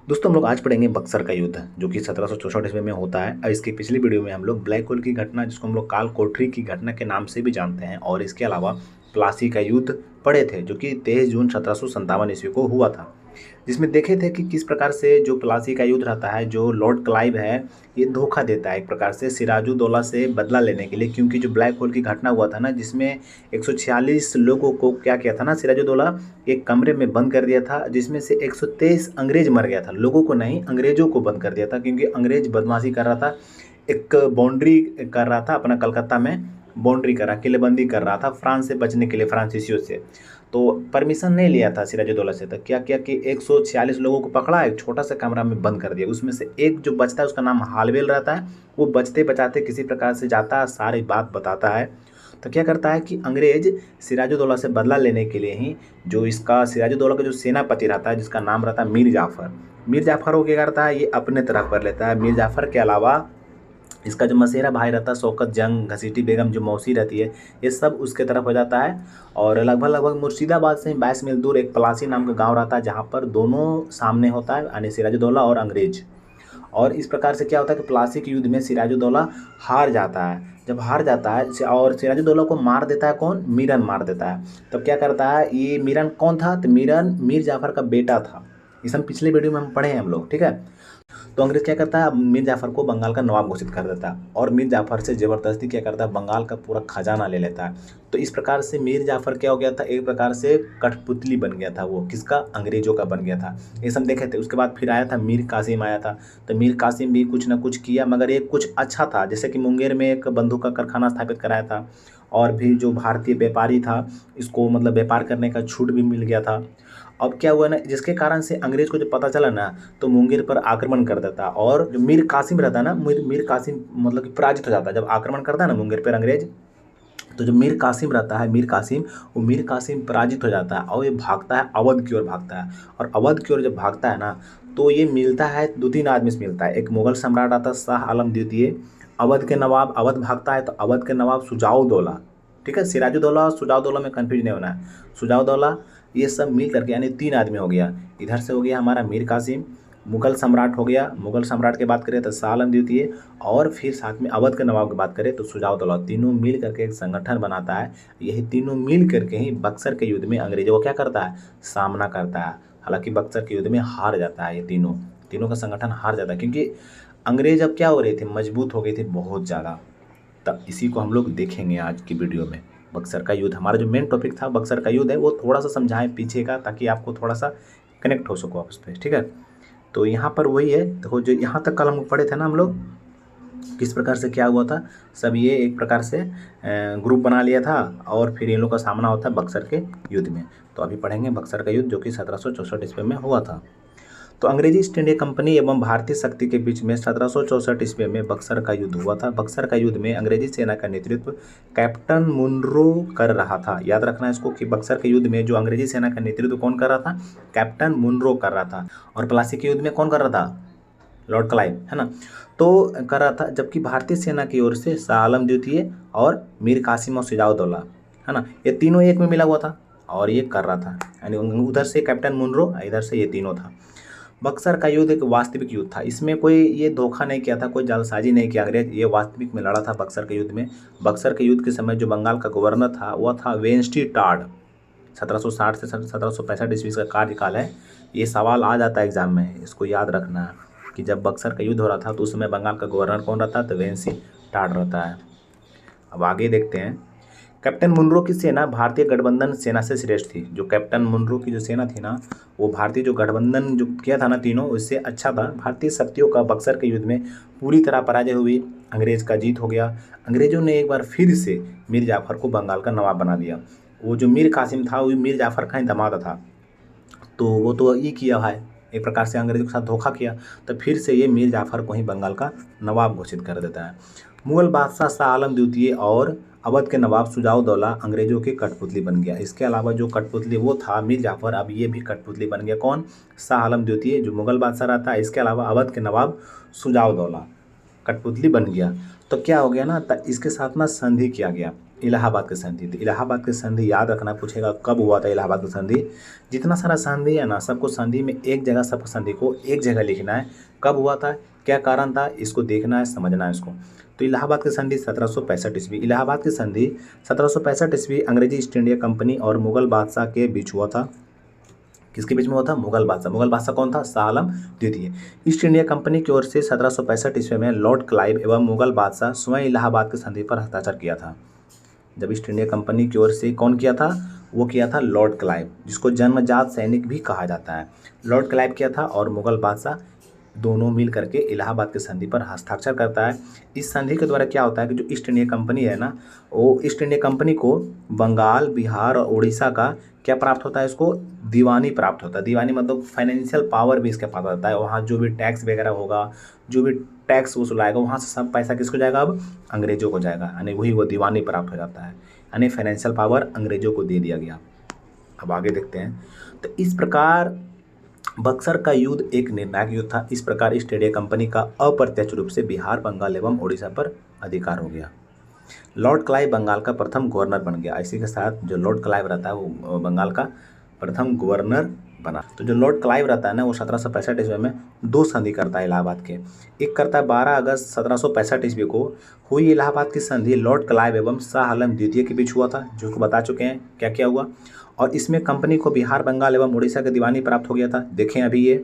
दोस्तों हम लोग आज पढ़ेंगे बक्सर का युद्ध जो कि 1764 ईस्वी में होता है। और इसकी पिछली वीडियो में हम लोग ब्लैक होल की घटना जिसको हम लोग काल कोठरी की घटना के नाम से भी जानते हैं और इसके अलावा प्लासी का युद्ध पढ़े थे जो कि 23 जून 1757 ईस्वी को हुआ था, जिसमें देखे थे कि किस प्रकार से जो प्लासी का युद्ध रहता है, जो लॉर्ड क्लाइव है ये धोखा देता है एक प्रकार से सिराजुद्दौला से बदला लेने के लिए। क्योंकि जो ब्लैक होल की घटना हुआ था ना, जिसमें 146 लोगों को क्या किया था ना, सिराजुद्दौला एक कमरे में बंद कर दिया था, जिसमें से 123 अंग्रेज मर गया था। लोगों को नहीं, अंग्रेजों को बंद कर दिया था क्योंकि अंग्रेज बदमाशी कर रहा था। एक बाउंड्री कर रहा था अपना, कलकत्ता में बाउंड्री कर रहा, किलेबंदी कर रहा था फ्रांस से बचने के लिए, फ्रांसीसियों से। तो परमिशन नहीं लिया था सिराजुद्दौला से। तो क्या किया कि 146 लोगों को पकड़ा, एक छोटा सा कमरा में बंद कर दिया। उसमें से एक जो बचता है उसका नाम हालवेल रहता है। वो बचते बचाते किसी प्रकार से जाता है, सारी बात बताता है। तो क्या करता है कि अंग्रेज सिराजुद्दौला से बदला लेने के लिए ही, जो इसका सिराजुद्दौला का जो सेनापति रहता है जिसका नाम रहता है मीर जाफ़र, मीर जाफ़र वो क्या करता है, ये अपने तरफ कर लेता है। मीर जाफ़र के अलावा इसका जो मसेरा भाई रहता है शौकत जंग, घसीटी बेगम जो मौसी रहती है, ये सब उसके तरफ हो जाता है। और लगभग लगभग मुर्शिदाबाद से 22 मील दूर एक पलासी नाम का गांव रहता है जहाँ पर दोनों सामने होता है, यानी सिराजुद्दौला और अंग्रेज। और इस प्रकार से क्या होता है कि प्लासी के युद्ध में सिराजुद्दौला हार जाता है। जब हार जाता है और सिराजुद्दौला को मार देता है कौन, मीरन मार देता है। तब क्या करता है, ये मीरन कौन था, तो मीरन मीर जाफर का बेटा था। इस हम पिछले वीडियो में हम पढ़े हैं हम लोग, ठीक है। तो अंग्रेज क्या करता है, अब मीर जाफर को बंगाल का नवाब घोषित कर देता है और मीर जाफर से ज़बरदस्ती क्या करता है, बंगाल का पूरा खजाना ले लेता है। तो इस प्रकार से मीर जाफर क्या हो गया था, एक प्रकार से कठपुतली बन गया था। वो किसका, अंग्रेजों का बन गया था। ये सब देखे थे। उसके बाद फिर आया था मीर कासिम आया था। तो मीर कासिम भी कुछ ना कुछ किया, मगर ये कुछ अच्छा था। जैसे कि मुंगेर में एक बंदूक का कारखाना स्थापित कराया था और भी जो भारतीय व्यापारी था इसको मतलब व्यापार करने का छूट भी मिल गया था। अब क्या हुआ ना, जिसके कारण से अंग्रेज को जब पता चला ना, तो मुंगेर पर आक्रमण कर देता और जो मीर कासिम रहता है ना, मीर कासिम मतलब कि पराजित हो जाता है। जब आक्रमण करता है ना मुंगेर पर अंग्रेज, तो जो मीर कासिम रहता है, मीर कासिम, वो मीर कासिम पराजित हो जाता है और ये भागता है, अवध की ओर भागता है। और अवध की ओर जब भागता है ना, तो ये मिलता है, दो तीन आदमी से मिलता है। एक मुगल सम्राट आता है शाह आलम द्वितीय, अवध के नवाब, अवध भागता है तो अवध के नवाब सुजाउद्दौला, ठीक है। सिराजुद्दौला और सुजाउद्दौला में कन्फ्यूज नहीं होना है। सुजाउद्दौला ये सब मिल करके यानी तीन आदमी हो गया। इधर से हो गया हमारा मीर कासिम, मुगल सम्राट हो गया, मुगल सम्राट की बात करें तो शाह आलम द्वितीय, और फिर साथ में अवध के नवाब की बात करें तो सुजाउद्दौला। तीनों मिल करके एक संगठन बनाता है। यही तीनों मिल करके ही बक्सर के युद्ध में अंग्रेजों को क्या करता है, सामना करता है। हालांकि बक्सर के युद्ध में हार जाता है, ये तीनों तीनों का संगठन हार जाता है क्योंकि अंग्रेज अब क्या हो रहे थे, मजबूत हो गए थे बहुत ज़्यादा। तब इसी को हम लोग देखेंगे आज की वीडियो में। बक्सर का युद्ध हमारा जो मेन टॉपिक था, बक्सर का युद्ध है, वो थोड़ा सा समझाएं पीछे का, ताकि आपको थोड़ा सा कनेक्ट हो सको आपस पे, ठीक है। तो यहाँ पर वही है, देखो जो यहाँ तक कल हम पढ़े थे ना हम लोग, किस प्रकार से क्या हुआ था। सब ये एक प्रकार से ग्रुप बना लिया था और फिर इन लोग का सामना होता है बक्सर के युद्ध में। तो अभी पढ़ेंगे बक्सर का युद्ध जो कि 1764 ईस्वी में हुआ था। तो अंग्रेजी ईस्ट इंडिया कंपनी एवं भारतीय शक्ति के बीच में 1764 ईस्वी में बक्सर का युद्ध हुआ था। बक्सर का युद्ध में अंग्रेजी सेना का नेतृत्व कैप्टन मुनरो कर रहा था। याद रखना इसको कि बक्सर के युद्ध में जो अंग्रेजी सेना का नेतृत्व कौन कर रहा था, कैप्टन मुनरो कर रहा था। और प्लासी के युद्ध में कौन कर रहा था, लॉर्ड क्लाइव, है ना। तो कर रहा था, जबकि भारतीय सेना की ओर से शाह आलम द्वितीय और मीर कासिम और सिराजुद्दौला, है ना, ये तीनों एक में मिला हुआ था और ये कर रहा था। यानी उधर से कैप्टन मुनरो, इधर से ये तीनों था। बक्सर का युद्ध एक वास्तविक युद्ध था। इसमें कोई ये धोखा नहीं किया था, कोई जालसाजी नहीं किया अंग्रेज, ये वास्तविक में लड़ा था बक्सर के युद्ध में। बक्सर के युद्ध के समय जो बंगाल का गवर्नर था वह था वेंस्टी टाड। 1760 से 1765 ईस्वी का कार्यकाल है। ये सवाल आ जाता है एग्जाम में, इसको याद रखना है कि जब बक्सर का युद्ध हो रहा था तो उस समय बंगाल का गवर्नर कौन रहता है, तो वेंसी टाड रहता है। अब आगे देखते हैं। कैप्टन मुनरो की सेना भारतीय गठबंधन सेना से श्रेष्ठ थी। जो कैप्टन मुनरो की जो सेना थी ना, वो भारतीय जो गठबंधन जो किया था ना तीनों, उससे अच्छा था। भारतीय शक्तियों का बक्सर के युद्ध में पूरी तरह पराजय हुई, अंग्रेज का जीत हो गया। अंग्रेजों ने एक बार फिर से मीर जाफर को बंगाल का नवाब बना दिया। वो जो मीर कासिम था वो मीर जाफर का ही दामाद था, तो वो तो ये किया है, एक प्रकार से अंग्रेजों के साथ धोखा किया। तो फिर से ये मीर जाफर को ही बंगाल का नवाब घोषित कर देता है। मुगल बादशाह शाह आलम द्वितीय और अवध के नवाब सुजाउद्दौला अंग्रेजों की कठपुतली बन गया। इसके अलावा जो कठपुतली वो था मीर जाफर, अब ये भी कठपुतली बन गया। कौन, शाह आलम द्वितीय जो मुगल बादशाह रहता है, इसके अलावा अवध के नवाब सुजाउद्दौला कठपुतली बन गया। तो क्या हो गया ना, इसके साथ ना संधि किया गया। इलाहाबाद की संधि। तो इलाहाबाद की संधि याद रखना, पूछेगा कब हुआ था इलाहाबाद की संधि। जितना सारा संधि है ना, सबको संधि में एक जगह, सब संधि को एक जगह लिखना है। कब हुआ था, क्या कारण था, इसको देखना है, समझना है इसको। तो इलाहाबाद की संधि 1765 ईस्वी। इलाहाबाद की संधि 1765 ईस्वी अंग्रेजी ईस्ट इंडिया कंपनी और मुगल बादशाह के बीच हुआ था। किसके बीच में हुआ था, मुगल बादशाह। मुगल बादशाह कौन था, शाह आलम द्वितीय। ईस्ट इंडिया कंपनी की ओर से 1765 ईस्वी में लॉर्ड क्लाइव एवं मुगल बादशाह स्वयं इलाहाबाद की संधि पर हस्ताक्षर किया था। जब ईस्ट इंडिया कंपनी की ओर से कौन किया था, वो किया था लॉर्ड क्लाइव, जिसको जन्मजात सैनिक भी कहा जाता है। लॉर्ड क्लाइव किया था और मुगल बादशाह दोनों मिल करके इलाहाबाद की संधि पर हस्ताक्षर करता है। इस संधि के द्वारा क्या होता है कि जो ईस्ट इंडिया कंपनी है ना, वो ईस्ट इंडिया कंपनी को बंगाल, बिहार और उड़ीसा का क्या प्राप्त होता है, इसको दीवानी प्राप्त होता है। दीवानी मतलब फाइनेंशियल पावर भी इसके पास होता है। वहाँ जो भी टैक्स वगैरह होगा, जो भी टैक्स वसूलाएगा, वहाँ से सब पैसा किसको जाएगा, अब अंग्रेजों को जाएगा, यानी वही वो दीवानी प्राप्त हो जाता है, यानी फाइनेंशियल पावर अंग्रेजों को दे दिया गया। अब आगे देखते हैं। तो इस प्रकार बक्सर का युद्ध एक निर्णायक युद्ध था। इस प्रकार ईस्ट इंडिया कंपनी का अप्रत्यक्ष रूप से बिहार, बंगाल एवं उड़ीसा पर अधिकार हो गया। लॉर्ड क्लाइव बंगाल का प्रथम गवर्नर बन गया। इसी के साथ जो लॉर्ड क्लाइव रहता है वो बंगाल का प्रथम गवर्नर बना। तो जो लॉर्ड क्लाइव रहता है ना, वो 1765 ईस्वी में दो संधि करता है इलाहाबाद के। एक करता है 12 अगस्त 1765 ईस्वी को हुई इलाहाबाद की संधि लॉर्ड क्लाइव एवं शाह आलम द्वितीय के बीच हुआ था, जो को बता चुके हैं क्या क्या हुआ। और इसमें कंपनी को बिहार, बंगाल एवं उड़ीसा के दीवानी प्राप्त हो गया था, देखें अभी ये।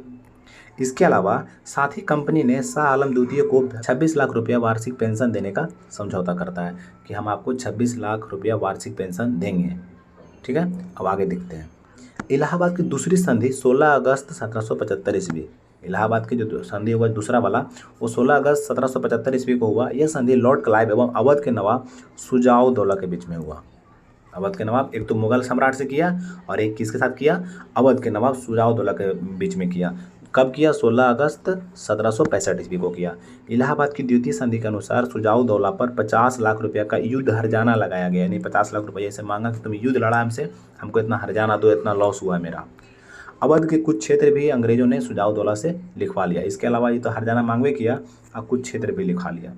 इसके अलावा साथ ही कंपनी ने शाह आलम द्वितीय को 26 लाख रुपया वार्षिक पेंशन देने का समझौता करता है कि हम आपको 26 लाख रुपया वार्षिक पेंशन देंगे। ठीक है, अब आगे देखते हैं। इलाहाबाद की दूसरी संधि 16 अगस्त 1775 ईस्वी। इलाहाबाद की जो संधि हुआ दूसरा वाला, वो 16 अगस्त 1775 ईस्वी को हुआ। यह संधि लॉर्ड क्लाइव एवं अवध के नवाब शुजाउद्दौला के बीच में हुआ। अवध के नवाब, एक तो मुगल सम्राट से किया और एक किसके साथ किया, अवध के नवाब शुजाउद्दौला के बीच में किया। कब किया, 16 अगस्त 1765 ईस्वी को किया। इलाहाबाद की द्वितीय संधि के अनुसार शुजाउद्दौला पर 50 लाख रुपया का युद्ध हर्जाना लगाया गया। यानी 50 लाख रुपये से मांगा कि तुम युद्ध लड़ा हमसे, हमको इतना हर्जाना दो, इतना लॉस हुआ है मेरा। अवध के कुछ क्षेत्र भी अंग्रेजों ने शुजाउद्दौला से लिखवा लिया। इसके अलावा ये तो हर्जाना मांगवे किया, अब कुछ क्षेत्र भी लिखवा लिया।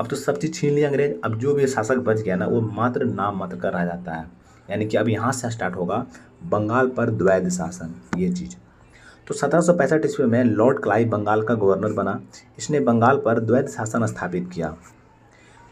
अब तो सब चीज़ छीन लिया अंग्रेज। अब जो भी शासक बच गया ना, वो मात्र नाम मात्र का रह जाता है। यानी कि अब यहाँ से स्टार्ट होगा बंगाल पर द्वैध शासन, ये चीज़। तो 1765 ईस्वी में लॉर्ड क्लाइव बंगाल का गवर्नर बना। इसने बंगाल पर द्वैध शासन स्थापित किया।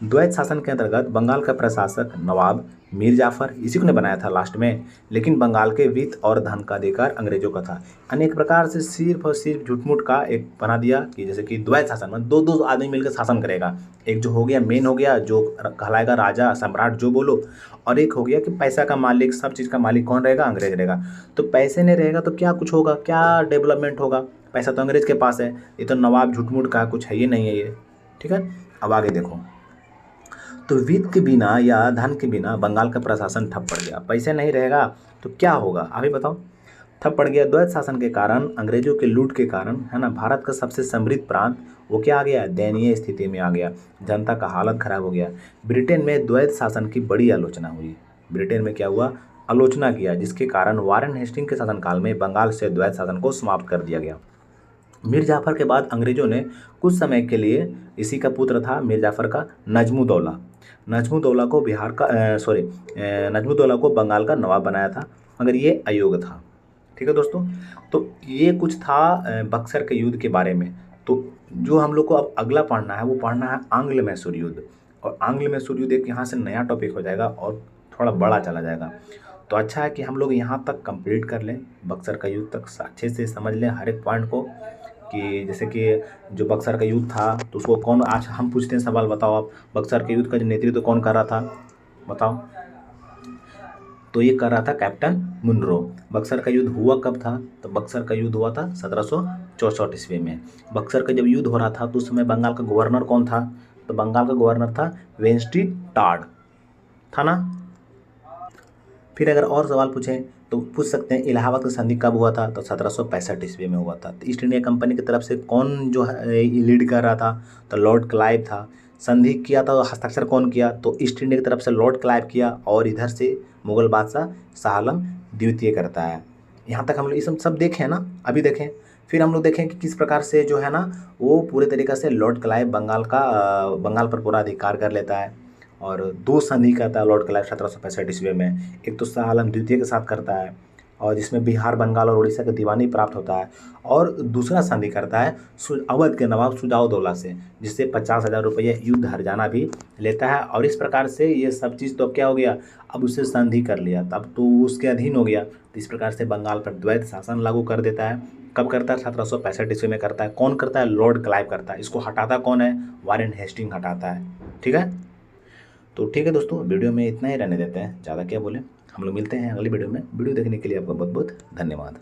द्वैध शासन के अंतर्गत बंगाल का प्रशासक नवाब मीर जाफर, इसी को ने बनाया था लास्ट में, लेकिन बंगाल के वित्त और धन का अधिकार अंग्रेजों का था। अनेक प्रकार से सिर्फ और सिर्फ झूठमूठ का एक बना दिया कि जैसे कि द्वैध शासन में दो दो आदमी मिलकर शासन करेगा। एक जो हो गया मेन हो गया, जो कहलाएगा राजा सम्राट जो बोलो, और एक हो गया कि पैसा का मालिक, सब चीज़ का मालिक कौन रहेगा, अंग्रेज रहेगा। तो पैसे नहीं रहेगा तो क्या कुछ होगा, क्या डेवलपमेंट होगा, पैसा तो अंग्रेज के पास है। ये तो नवाब झूठमूठ का कुछ है ही नहीं है ये। ठीक है, अब आगे देखो। तो वित्त के बिना या धन के बिना बंगाल का प्रशासन ठप पड़ गया। पैसे नहीं रहेगा तो क्या होगा, अभी बताओ। ठप पड़ गया। द्वैध शासन के कारण, अंग्रेजों के लूट के कारण, है ना, भारत का सबसे समृद्ध प्रांत वो क्या आ गया, दयनीय स्थिति में आ गया। जनता का हालत खराब हो गया। ब्रिटेन में द्वैध शासन की बड़ी आलोचना हुई। ब्रिटेन में क्या हुआ, आलोचना किया, जिसके कारण वारेन हेस्टिंग के शासनकाल में बंगाल से द्वैध शासन को समाप्त कर दिया गया। मीर जाफर के बाद अंग्रेजों ने कुछ समय के लिए, इसी का पुत्र था मीर जाफर का नजमुद्दौला, नजमुद्दौला को नजमुद्दौला को बंगाल का नवाब बनाया था, मगर ये अयोग्य था। ठीक है दोस्तों, तो ये कुछ था बक्सर के युद्ध के बारे में। तो जो हम लोग को अब अगला पढ़ना है, वो पढ़ना है आंग्ल मैसूर युद्ध। और आंग्ल मैसूर युद्ध एक यहाँ से नया टॉपिक हो जाएगा और थोड़ा बड़ा चला जाएगा। तो अच्छा है कि हम लोग यहाँ तक कंप्लीट कर लें, बक्सर का युद्ध तक अच्छे से समझ लें हर एक पॉइंट को, कि जैसे कि जो बक्सर का युद्ध था तो उसको कौन, आज हम पूछते हैं सवाल, बताओ आप, बक्सर के युद्ध का जो नेतृत्व तो कौन कर रहा था, बताओ। तो ये कर रहा था कैप्टन मुनरो। बक्सर का युद्ध हुआ कब था, तो बक्सर का युद्ध हुआ था 1764 ईस्वी में। बक्सर का जब युद्ध हो रहा था तो उस समय बंगाल का गवर्नर कौन था, तो बंगाल का गवर्नर था वेंस्ट्रीट टाड, था ना। फिर अगर और सवाल पूछें तो पूछ सकते हैं इलाहाबाद की संधि कब हुआ था, तो 1765 ईस्वी में हुआ था। तो ईस्ट इंडिया कंपनी की तरफ से कौन जो है लीड कर रहा था, तो लॉर्ड क्लाइव था। संधि किया था, हस्ताक्षर कौन किया, तो ईस्ट इंडिया की तरफ से लॉर्ड क्लाइव किया, और इधर से मुगल बादशाह शाह आलम द्वितीय करता है। यहाँ तक हम लोग ये सब देखें ना, अभी देखें। फिर हम लोग देखें कि किस प्रकार से जो है ना, वो पूरे तरीक़े से लॉर्ड क्लाइव बंगाल पर पूरा अधिकार कर लेता है। और 2 संधि करता है लॉर्ड क्लाइव 1765 ईस्वी में। एक तो शाह आलम द्वितीय के साथ करता है और जिसमें बिहार, बंगाल और उड़ीसा की दीवानी प्राप्त होता है, और दूसरा संधि करता है अवध के नवाब शुजाउद्दौला से, जिससे 50,000 रुपये युद्ध हर्जाना भी लेता है। और इस प्रकार से ये सब चीज़ तो अब क्या हो गया, अब उससे संधि कर लिया, तब तो उसके अधीन हो गया। तो इस प्रकार से बंगाल पर द्वैत शासन लागू कर देता है। कब करता है? 1765 ईस्वी में करता है। कौन करता है? लॉर्ड क्लाइव करता है। इसको हटाता कौन है? वारेन हेस्टिंग हटाता है। ठीक है, तो ठीक है दोस्तों, वीडियो में इतना ही रहने देते हैं, ज़्यादा क्या बोले। हम लोग मिलते हैं अगली वीडियो में। वीडियो देखने के लिए आपका बहुत बहुत धन्यवाद।